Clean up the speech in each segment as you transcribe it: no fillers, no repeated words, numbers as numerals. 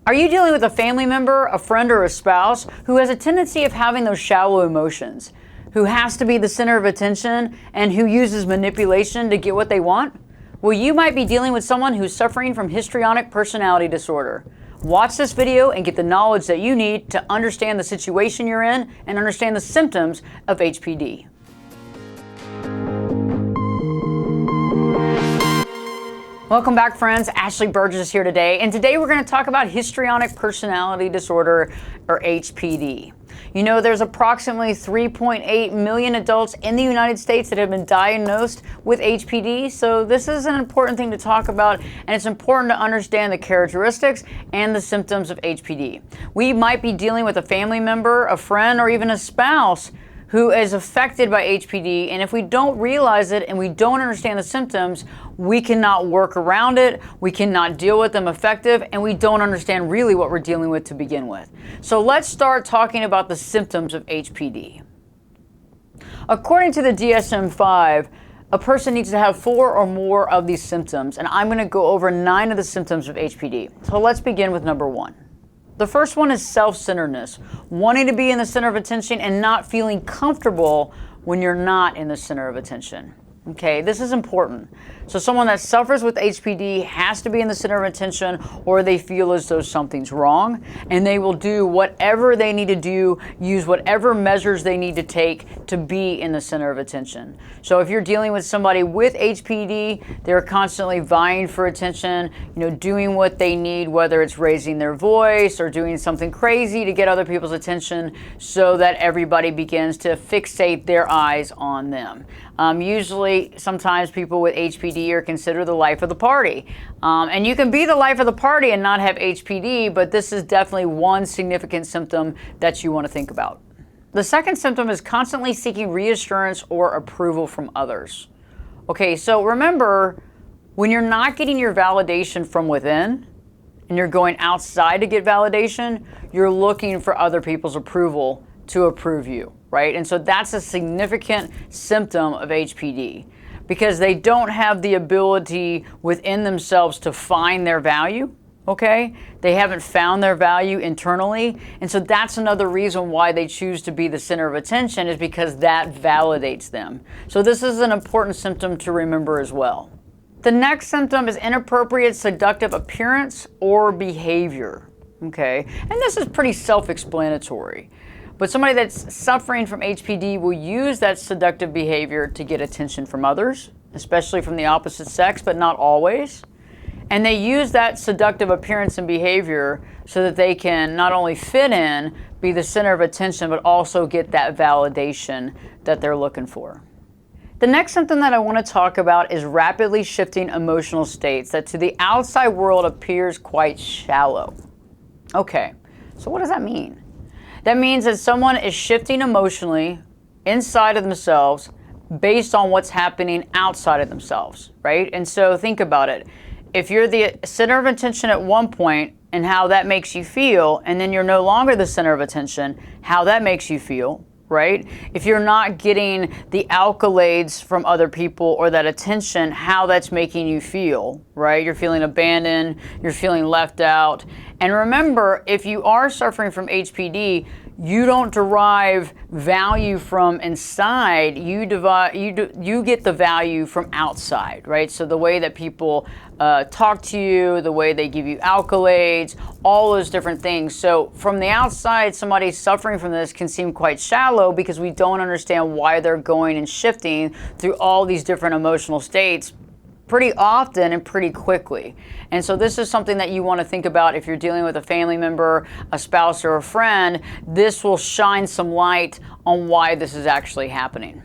Are you dealing with a family member, a friend, or a spouse who has a tendency of having those shallow emotions, who has to be the center of attention, and who uses manipulation to get what they want? Well, you might be dealing with someone who's suffering from histrionic personality disorder. Watch this video and get the knowledge that you need to understand the situation you're in and understand the symptoms of HPD. Welcome back, friends. Ashley Berges is here today, and today we're going to talk about histrionic personality disorder, or HPD. You know, there's approximately 3.8 million adults in the United States that have been diagnosed with HPD, so this is an important thing to talk about, and it's important to understand the characteristics and the symptoms of HPD. We might be dealing with a family member, a friend, or even a spouse who is affected by HPD, and if we don't realize it and we don't understand the symptoms, we cannot work around it, we cannot deal with them effective, and we don't understand really what we're dealing with to begin with. So let's start talking about the symptoms of HPD. According to the DSM-5, a person needs to have 4 or more of these symptoms, and I'm going to go over 9 of the symptoms of HPD. So let's begin with number 1. The first one is self-centeredness, wanting to be in the center of attention and not feeling comfortable when you're not in the center of attention. Okay, this is important. So someone that suffers with HPD has to be in the center of attention, or they feel as though something's wrong, and they will do whatever they need to do, use whatever measures they need to take to be in the center of attention. So if you're dealing with somebody with HPD, they're constantly vying for attention, doing what they need, whether it's raising their voice or doing something crazy to get other people's attention so that everybody begins to fixate their eyes on them. Usually, sometimes people with HPD are considered the life of the party. And you can be the life of the party and not have HPD, but this is definitely one significant symptom that you want to think about. The second symptom is constantly seeking reassurance or approval from others. Okay, so remember, when you're not getting your validation from within and you're going outside to get validation, you're looking for other people's approval to approve you, right? And so that's a significant symptom of HPD, because they don't have the ability within themselves to find their value, okay? They haven't found their value internally, and so that's another reason why they choose to be the center of attention, is because that validates them. So this is an important symptom to remember as well. The next symptom is inappropriate seductive appearance or behavior, okay? And this is pretty self-explanatory. But somebody that's suffering from HPD will use that seductive behavior to get attention from others, especially from the opposite sex, but not always. And they use that seductive appearance and behavior so that they can not only fit in, be the center of attention, but also get that validation that they're looking for. The next symptom that I want to talk about is rapidly shifting emotional states that to the outside world appears quite shallow. Okay, so what does that mean? That means that someone is shifting emotionally inside of themselves based on what's happening outside of themselves, right? And so think about it. If you're the center of attention at one point and how that makes you feel, and then you're no longer the center of attention, how that makes you feel, right? If you're not getting the accolades from other people or that attention, how that's making you feel, right? You're feeling abandoned, you're feeling left out. And remember, if you are suffering from HPD, you don't derive value from inside, you get the value from outside, right? So the way that people talk to you, the way they give you accolades, all those different things. So from the outside, somebody suffering from this can seem quite shallow because we don't understand why they're going and shifting through all these different emotional states pretty often and pretty quickly. And so this is something that you want to think about if you're dealing with a family member, a spouse, or a friend. This will shine some light on why this is actually happening.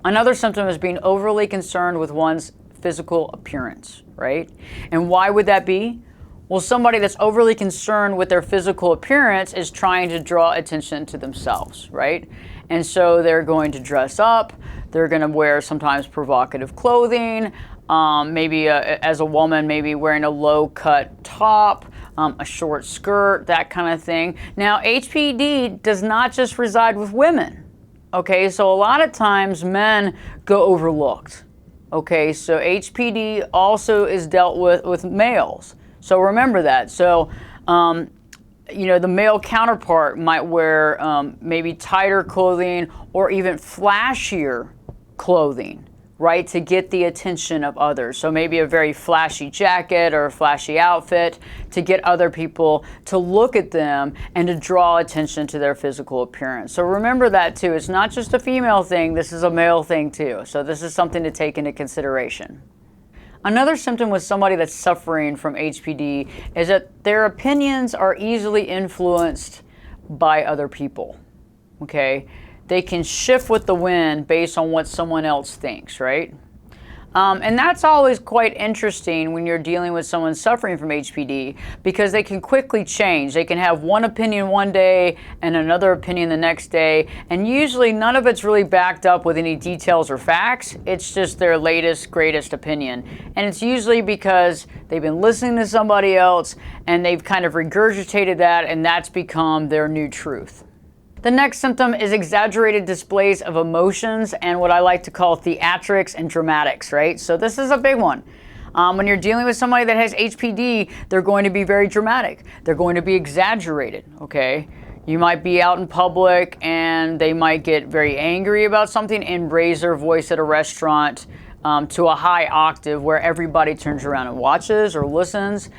Another symptom is being overly concerned with one's physical appearance, right? And why would that be? Well, somebody that's overly concerned with their physical appearance is trying to draw attention to themselves, right? And so they're going to dress up, they're going to wear sometimes provocative clothing, maybe as a woman, maybe wearing a low-cut top, a short skirt, that kind of thing. Now, HPD does not just reside with women, okay? So a lot of times men go overlooked, okay? So HPD also is dealt with males. So remember that. So the male counterpart might wear maybe tighter clothing or even flashier clothing, right, to get the attention of others. So maybe a very flashy jacket or a flashy outfit to get other people to look at them and to draw attention to their physical appearance. So remember that too. It's not just a female thing, this is a male thing too. So this is something to take into consideration. Another symptom with somebody that's suffering from HPD is that their opinions are easily influenced by other people, okay? They can shift with the wind based on what someone else thinks, right? And that's always quite interesting when you're dealing with someone suffering from HPD, because they can quickly change. They can have one opinion one day and another opinion the next day, and usually none of it's really backed up with any details or facts. It's just their latest, greatest opinion. And it's usually because they've been listening to somebody else and they've kind of regurgitated that, and that's become their new truth. The next symptom is exaggerated displays of emotions and what I like to call theatrics and dramatics, right? So this is a big one. When you're dealing with somebody that has HPD, they're going to be very dramatic. They're going to be exaggerated, okay? You might be out in public and they might get very angry about something and raise their voice at a restaurant to a high octave where everybody turns around and watches or listens.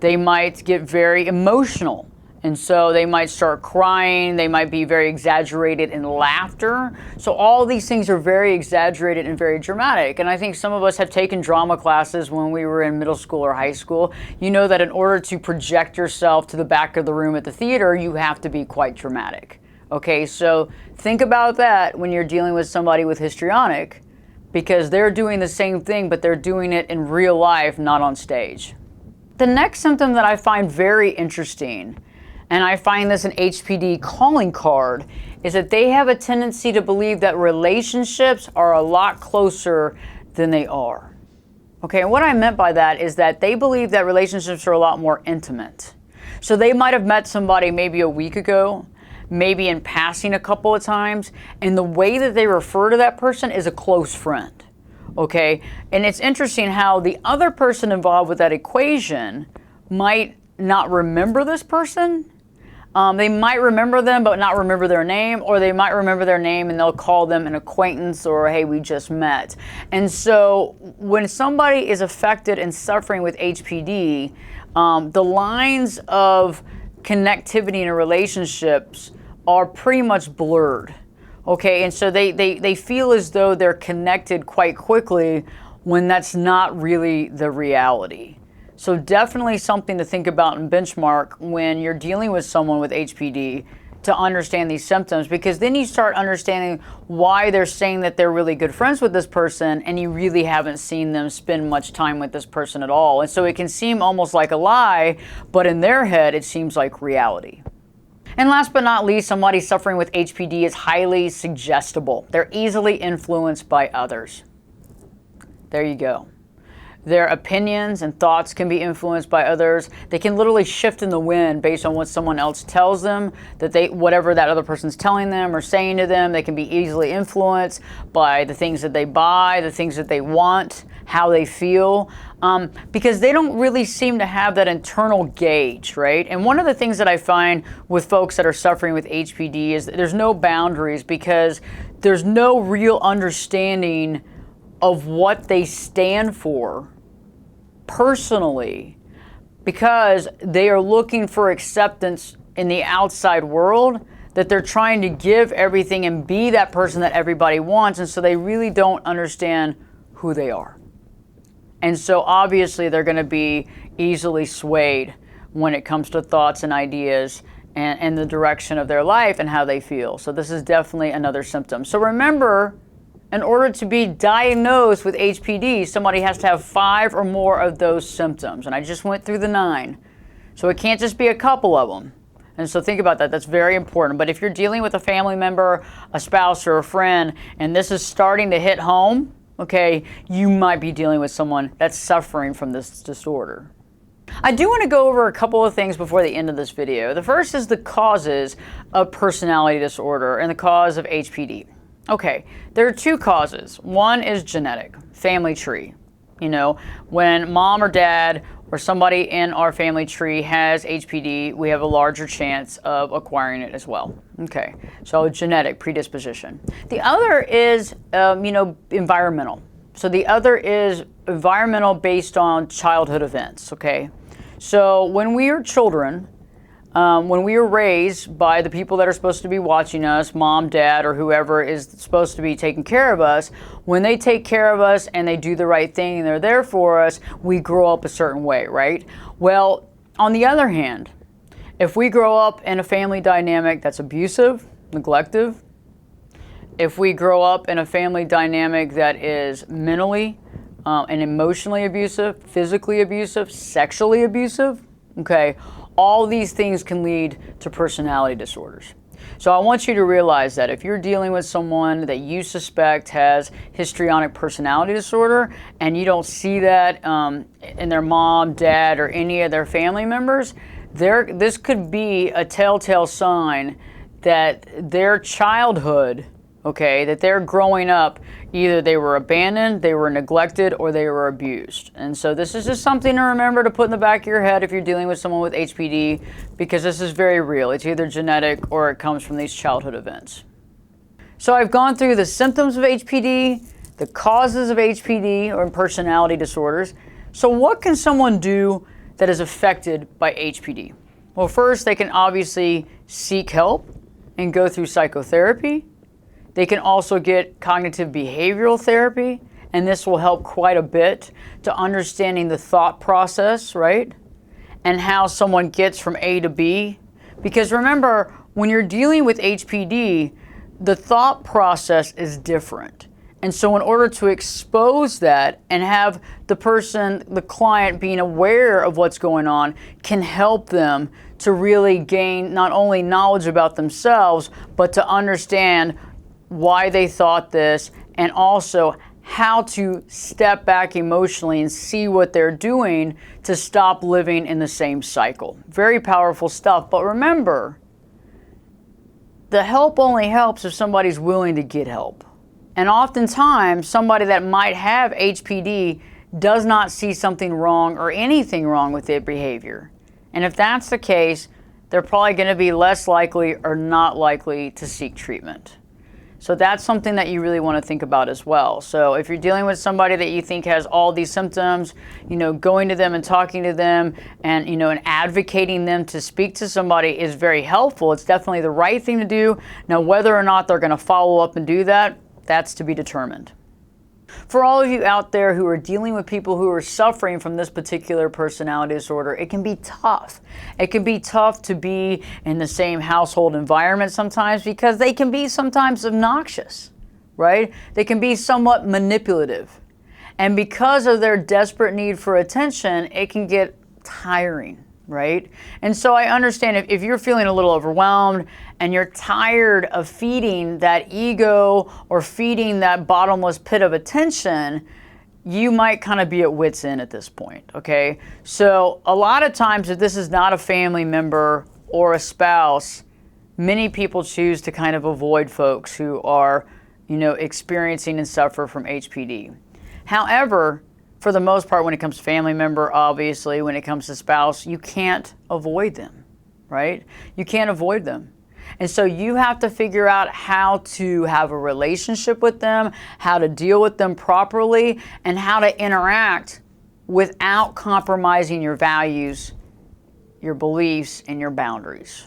They might get very emotional. And so they might start crying, they might be very exaggerated in laughter. So all these things are very exaggerated and very dramatic. And I think some of us have taken drama classes when we were in middle school or high school. You know that in order to project yourself to the back of the room at the theater, you have to be quite dramatic. Okay, so think about that when you're dealing with somebody with histrionic, because they're doing the same thing, but they're doing it in real life, not on stage. The next symptom that I find very interesting, and I find this an HPD calling card, is that they have a tendency to believe that relationships are a lot closer than they are. Okay, and what I meant by that is that they believe that relationships are a lot more intimate. So they might have met somebody maybe a week ago, maybe in passing a couple of times, and the way that they refer to that person is a close friend. Okay, and it's interesting how the other person involved with that equation might not remember this person. They might remember them but not remember their name, or they might remember their name and they'll call them an acquaintance or, hey, we just met. And so when somebody is affected and suffering with HPD, the lines of connectivity in relationships are pretty much blurred. Okay, and so they feel as though they're connected quite quickly when that's not really the reality. So definitely something to think about and benchmark when you're dealing with someone with HPD to understand these symptoms, because then you start understanding why they're saying that they're really good friends with this person and you really haven't seen them spend much time with this person at all. And so it can seem almost like a lie, but in their head it seems like reality. And last but not least, somebody suffering with HPD is highly suggestible. They're easily influenced by others. There you go. Their opinions and thoughts can be influenced by others. They can literally shift in the wind based on what someone else tells them, whatever that other person's telling them or saying to them. They can be easily influenced by the things that they buy, the things that they want, how they feel, because they don't really seem to have that internal gauge, right? And one of the things that I find with folks that are suffering with HPD is that there's no boundaries, because there's no real understanding of what they stand for personally, because they are looking for acceptance in the outside world, that they're trying to give everything and be that person that everybody wants, and so they really don't understand who they are. And so obviously they're going to be easily swayed when it comes to thoughts and ideas and the direction of their life and how they feel. So this is definitely another symptom. So remember, in order to be diagnosed with HPD, somebody has to have 5 or more of those symptoms. And I just went through the 9. So it can't just be a couple of them. And so think about that. That's very important. But if you're dealing with a family member, a spouse, or a friend, and this is starting to hit home, okay, you might be dealing with someone that's suffering from this disorder. I do want to go over a couple of things before the end of this video. The first is the causes of personality disorder and the cause of HPD. Okay, there are 2 causes. One is genetic, family tree. You know, when mom or dad or somebody in our family tree has HPD, we have a larger chance of acquiring it as well. Okay, so genetic predisposition. The other is, environmental. So the other is environmental based on childhood events, okay? So when we are children, when we are raised by the people that are supposed to be watching us, mom, dad, or whoever is supposed to be taking care of us, when they take care of us and they do the right thing and they're there for us, we grow up a certain way, right? Well, on the other hand, if we grow up in a family dynamic that's abusive, neglective, if we grow up in a family dynamic that is mentally and emotionally abusive, physically abusive, sexually abusive, okay, all these things can lead to personality disorders. So I want you to realize that if you're dealing with someone that you suspect has histrionic personality disorder and you don't see that in their mom, dad, or any of their family members, this could be a telltale sign that their childhood, okay, that they're growing up, either they were abandoned, they were neglected, or they were abused. And so this is just something to remember to put in the back of your head if you're dealing with someone with HPD, because this is very real. It's either genetic or it comes from these childhood events. So I've gone through the symptoms of HPD, the causes of HPD or personality disorders. So what can someone do that is affected by HPD? Well, first, they can obviously seek help and go through psychotherapy. They can also get cognitive behavioral therapy, and this will help quite a bit to understanding the thought process, right? And how someone gets from A to B. Because remember, when you're dealing with HPD, the thought process is different. And so in order to expose that and have the person, the client, being aware of what's going on can help them to really gain not only knowledge about themselves, but to understand why they thought this, and also how to step back emotionally and see what they're doing to stop living in the same cycle. Very powerful stuff. But remember, the help only helps if somebody's willing to get help. And oftentimes, somebody that might have HPD does not see something wrong or anything wrong with their behavior. And if that's the case, they're probably going to be less likely or not likely to seek treatment. So that's something that you really want to think about as well. So if you're dealing with somebody that you think has all these symptoms, going to them and talking to them and, and advocating them to speak to somebody is very helpful. It's definitely the right thing to do. Now, whether or not they're going to follow up and do that, that's to be determined. For all of you out there who are dealing with people who are suffering from this particular personality disorder, it can be tough. It can be tough to be in the same household environment sometimes because they can be sometimes obnoxious, right? They can be somewhat manipulative. And because of their desperate need for attention, it can get tiring, right? And so I understand if you're feeling a little overwhelmed and you're tired of feeding that ego or feeding that bottomless pit of attention, you might kind of be at wit's end at this point, okay? So a lot of times if this is not a family member or a spouse, many people choose to kind of avoid folks who are, experiencing and suffer from HPD. However, for the most part, when it comes to family member, obviously, when it comes to spouse, you can't avoid them, right? You can't avoid them. And so you have to figure out how to have a relationship with them, how to deal with them properly, and how to interact without compromising your values, your beliefs, and your boundaries.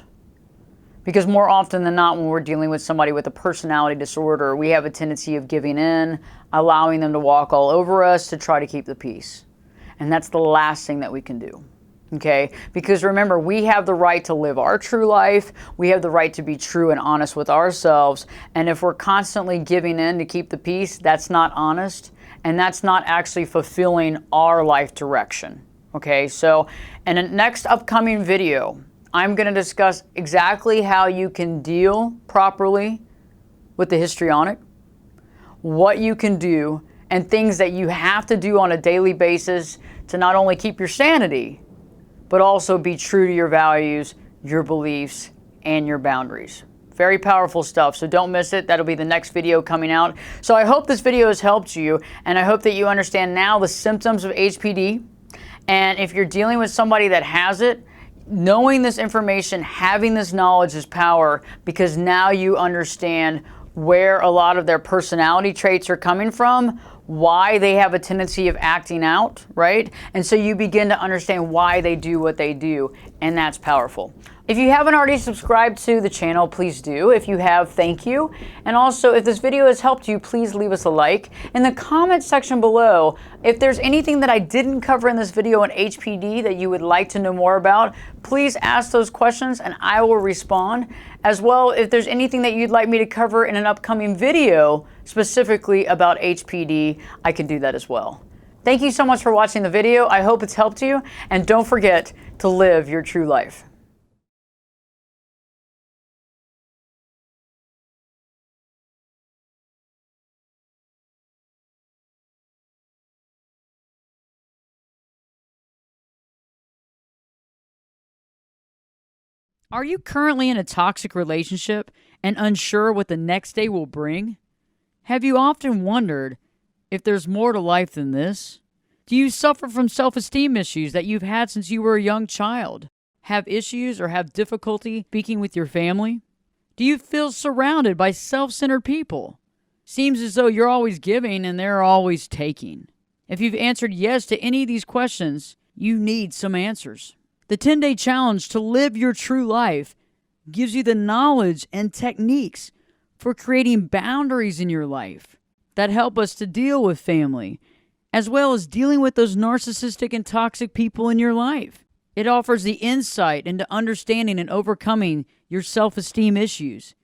Because more often than not, when we're dealing with somebody with a personality disorder, we have a tendency of giving in, allowing them to walk all over us to try to keep the peace. And that's the last thing that we can do. Okay? Because remember, we have the right to live our true life. We have the right to be true and honest with ourselves. And if we're constantly giving in to keep the peace, that's not honest. And that's not actually fulfilling our life direction. Okay? So in the next upcoming video, I'm going to discuss exactly how you can deal properly with the histrionic, what you can do, and things that you have to do on a daily basis to not only keep your sanity, but also be true to your values, your beliefs, and your boundaries. Very powerful stuff, so don't miss it. That'll be the next video coming out. So I hope this video has helped you, and I hope that you understand now the symptoms of HPD, And if you're dealing with somebody that has it, knowing this information, having this knowledge is power, because now you understand where a lot of their personality traits are coming from, why they have a tendency of acting out, right? And so you begin to understand why they do what they do, and that's powerful. If you haven't already subscribed to the channel, please do. If you have, thank you. And also, if this video has helped you, please leave us a like. In the comment section below, if there's anything that I didn't cover in this video on HPD that you would like to know more about, please ask those questions and I will respond. As well, if there's anything that you'd like me to cover in an upcoming video specifically about HPD, I can do that as well. Thank you so much for watching the video. I hope it's helped you, and don't forget to live your true life. Are you currently in a toxic relationship and unsure what the next day will bring? Have you often wondered if there's more to life than this? Do you suffer from self-esteem issues that you've had since you were a young child? Have issues or have difficulty speaking with your family? Do you feel surrounded by self-centered people? Seems as though you're always giving and they're always taking. If you've answered yes to any of these questions, you need some answers. The 10-day challenge to live your true life gives you the knowledge and techniques for creating boundaries in your life that help us to deal with family, as well as dealing with those narcissistic and toxic people in your life. It offers the insight into understanding and overcoming your self-esteem issues,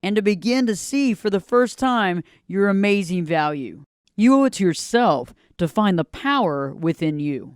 and to begin to see for the first time your amazing value. You owe it to yourself to find the power within you.